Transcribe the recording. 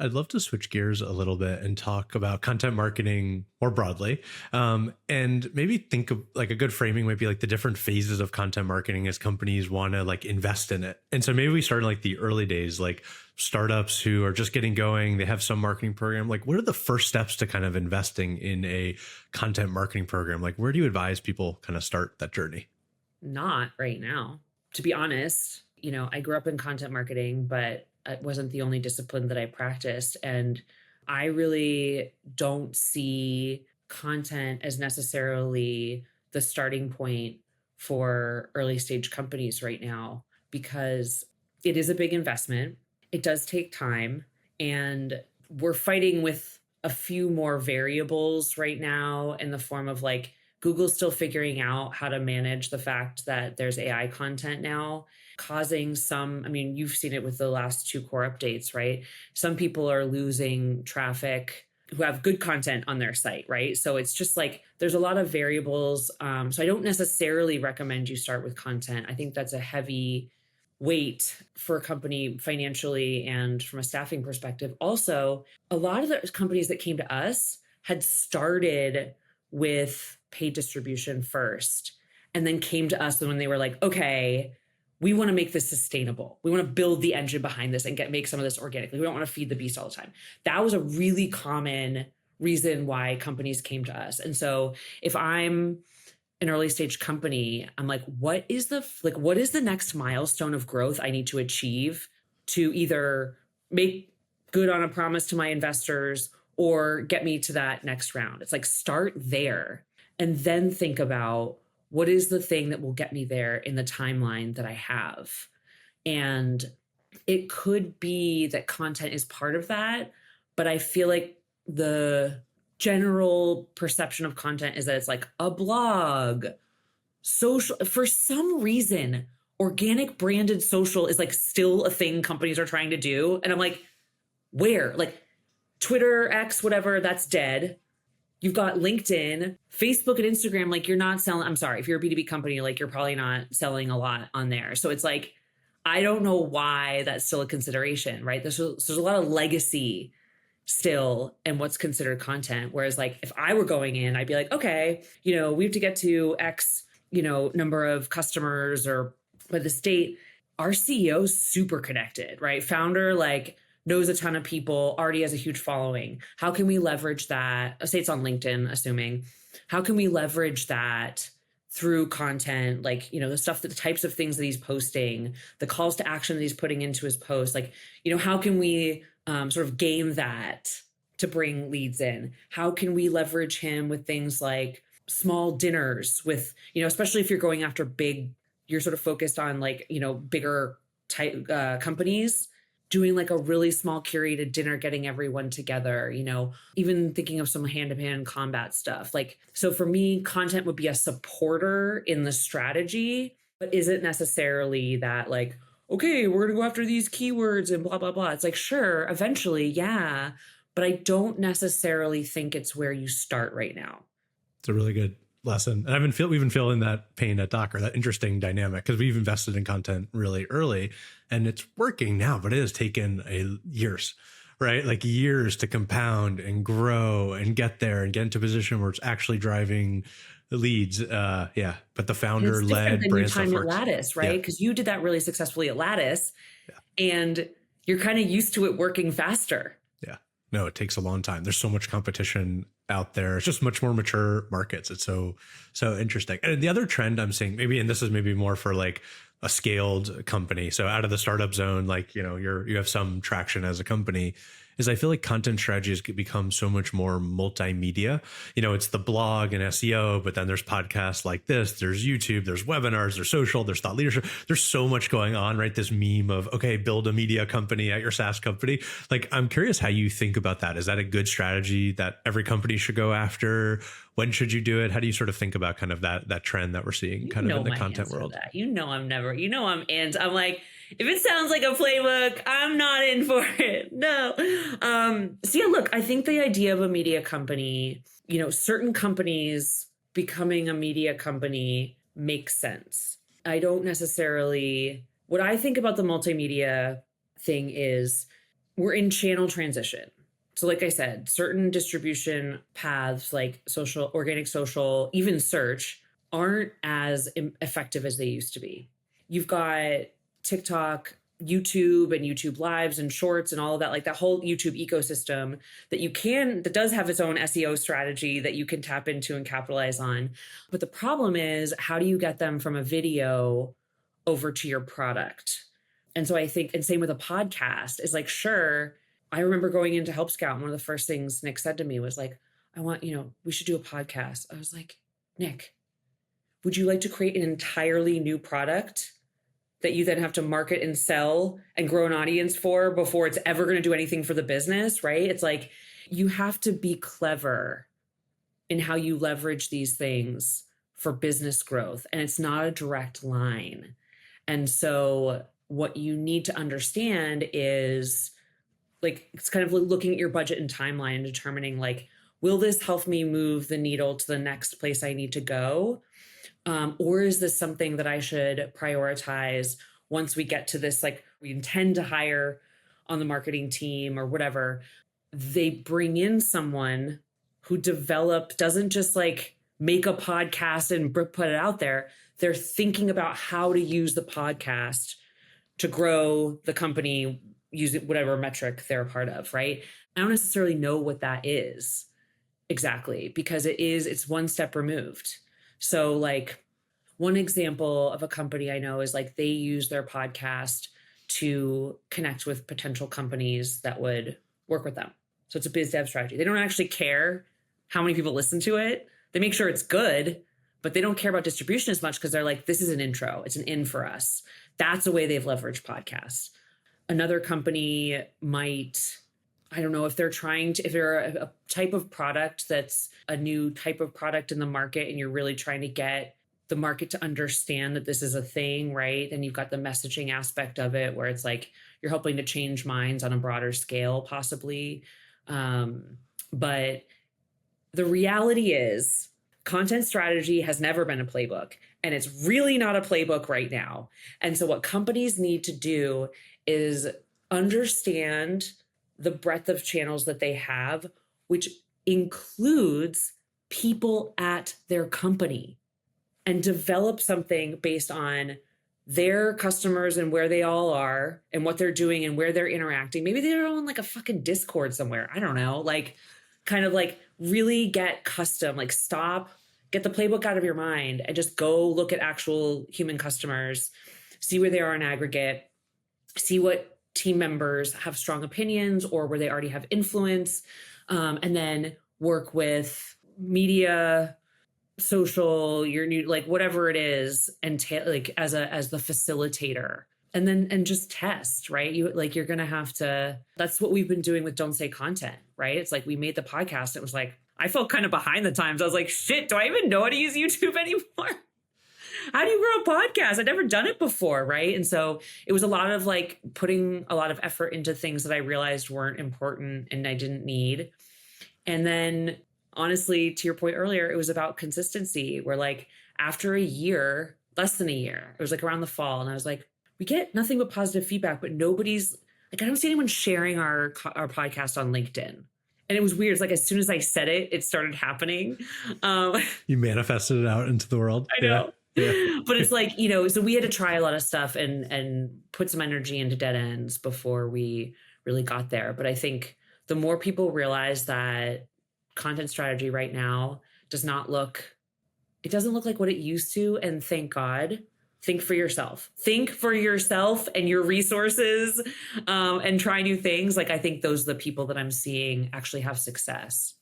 I'd love to switch gears a little bit and talk about content marketing more broadly. And maybe think of like a good framing might be like the different phases of content marketing as companies want to like invest in it. And so maybe we start in like the early days, like startups who are just getting going, they have some marketing program. Like, what are the first steps to kind of investing in a content marketing program? Like, where do you advise people kind of start that journey? Not right now. To be honest, I grew up in content marketing, but it wasn't the only discipline that I practiced. And I really don't see content as necessarily the starting point for early stage companies right now because it is a big investment. It does take time. And we're fighting with a few more variables right now in the form of like Google's still figuring out how to manage the fact that there's AI content now, causing some, I mean, you've seen it with the last two core updates, right? Some people are losing traffic who have good content on their site, right? So it's just like there's a lot of variables. So I don't necessarily recommend you start with content. I think that's a heavy weight for a company financially and from a staffing perspective. Also, a lot of the companies that came to us had started with paid distribution first and then came to us when they were like, okay, we want to make this sustainable. We want to build the engine behind this and make some of this organically. We don't want to feed the beast all the time. That was a really common reason why companies came to us. And so if I'm an early stage company, I'm like, what is the next milestone of growth I need to achieve to either make good on a promise to my investors or get me to that next round? It's like, start there and then think about what is the thing that will get me there in the timeline that I have. And it could be that content is part of that, but I feel like the general perception of content is that it's like a blog, social. For some reason, organic branded social is like still a thing companies are trying to do. And I'm like, where? Like Twitter, X, whatever, that's dead. You've got LinkedIn, Facebook, and Instagram. Like, you're not selling. I'm sorry, if you're a B2B company, like, you're probably not selling a lot on there. So it's like, I don't know why that's still a consideration, right? There's a lot of legacy still and what's considered content. Whereas, like, if I were going in, I'd be like, okay, we have to get to X, number of customers or by the state. Our CEO's super connected, right? Founder, like, knows a ton of people, already has a huge following. How can we leverage that? Say it's on LinkedIn, assuming. How can we leverage that through content? Like, the types of things that he's posting, the calls to action that he's putting into his post. Like, how can we sort of game that to bring leads in? How can we leverage him with things like small dinners with, especially if you're going after you're sort of focused on like, bigger type companies, doing like a really small curated dinner, getting everyone together, even thinking of some hand-to-hand combat stuff. Like, so for me, content would be a supporter in the strategy, but isn't necessarily that like, okay, we're going to go after these keywords and blah, blah, blah. It's like, sure, eventually, yeah, but I don't necessarily think it's where you start right now. It's a really good lesson. And we've been feeling that pain at Docker, that interesting dynamic, because we've invested in content really early and it's working now, but it has taken years, right? Like years to compound and grow and get there and get into a position where it's actually driving the leads. Yeah. But the founder led brand stuff at works. Lattice, right? Because you did that really successfully at Lattice and you're kind of used to it working faster. Yeah. No, it takes a long time. There's so much competition out there. It's just much more mature markets. It's so interesting. And the other trend I'm seeing, maybe, and this is maybe more for like a scaled company. So out of the startup zone, like, you have some traction as a company, is I feel like content strategies could become so much more multimedia. It's the blog and SEO, but then there's podcasts like this, there's YouTube, there's webinars, there's social, there's thought leadership. There's so much going on, right? This meme of, okay, build a media company at your SaaS company. Like, I'm curious how you think about that. Is that a good strategy that every company should go after? When should you do it? How do you sort of think about kind of that trend that we're seeing kind of in the content world? I'm like, if it sounds like a playbook, I'm not in for it. No. So yeah, look, I think the idea of a media company, certain companies becoming a media company makes sense. What I think about the multimedia thing is we're in channel transition. So like I said, certain distribution paths like social, organic social, even search aren't as effective as they used to be. You've got TikTok, YouTube and YouTube lives and shorts and all of that, like that whole YouTube ecosystem that does have its own SEO strategy that you can tap into and capitalize on. But the problem is, how do you get them from a video over to your product? And so I think, and same with a podcast, is like, sure, I remember going into Help Scout, and one of the first things Nick said to me was like, we should do a podcast. I was like, Nick, would you like to create an entirely new product that you then have to market and sell and grow an audience for before it's ever going to do anything for the business, right? It's like, you have to be clever in how you leverage these things for business growth. And it's not a direct line. And so what you need to understand is, like, it's kind of looking at your budget and timeline and determining, like, will this help me move the needle to the next place I need to go? Or is this something that I should prioritize once we get to this, like, we intend to hire on the marketing team or whatever? They bring in someone who doesn't just like make a podcast and put it out there. They're thinking about how to use the podcast to grow the company using whatever metric they're a part of, right? I don't necessarily know what that is exactly, because it's one step removed. So like, one example of a company I know is like, they use their podcast to connect with potential companies that would work with them. So it's a biz dev strategy. They don't actually care how many people listen to it. They make sure it's good, but they don't care about distribution as much, because they're like, this is an intro. It's an in for us. That's the way they've leveraged podcasts. Another company might, I don't know, if they're a type of product that's a new type of product in the market, and you're really trying to get the market to understand that this is a thing, right? Then you've got the messaging aspect of it, where it's like you're hoping to change minds on a broader scale, possibly. But the reality is, content strategy has never been a playbook, and it's really not a playbook right now. And so what companies need to do is understand the breadth of channels that they have, which includes people at their company, and develop something based on their customers and where they all are and what they're doing and where they're interacting. Maybe they're on like a fucking Discord somewhere. I don't know, like, kind of like really get custom, like get the playbook out of your mind and just go look at actual human customers, see where they are in aggregate, see what team members have strong opinions or where they already have influence, and then work with media, social, your new, like whatever it is, and like as the facilitator, and just test, right? You're gonna have to. That's what we've been doing with Don't Say Content, right? It's like, we made the podcast. It was like, I felt kind of behind the times. I was like, shit, do I even know how to use YouTube anymore? How do you grow a podcast? I'd never done it before, right? And so it was a lot of like putting a lot of effort into things that I realized weren't important and I didn't need. And then honestly, to your point earlier, it was about consistency, where like after a year, less than a year, it was like around the fall, and I was like, we get nothing but positive feedback, but nobody's like, I don't see anyone sharing our podcast on LinkedIn. And it was weird. It's like, as soon as I said it, it started happening. You manifested it out into the world. I know. Yeah. But it's like, so we had to try a lot of stuff and put some energy into dead ends before we really got there. But I think the more people realize that content strategy right now doesn't look like what it used to. And thank God. Think for yourself and your resources, and try new things. Like, I think those are the people that I'm seeing actually have success.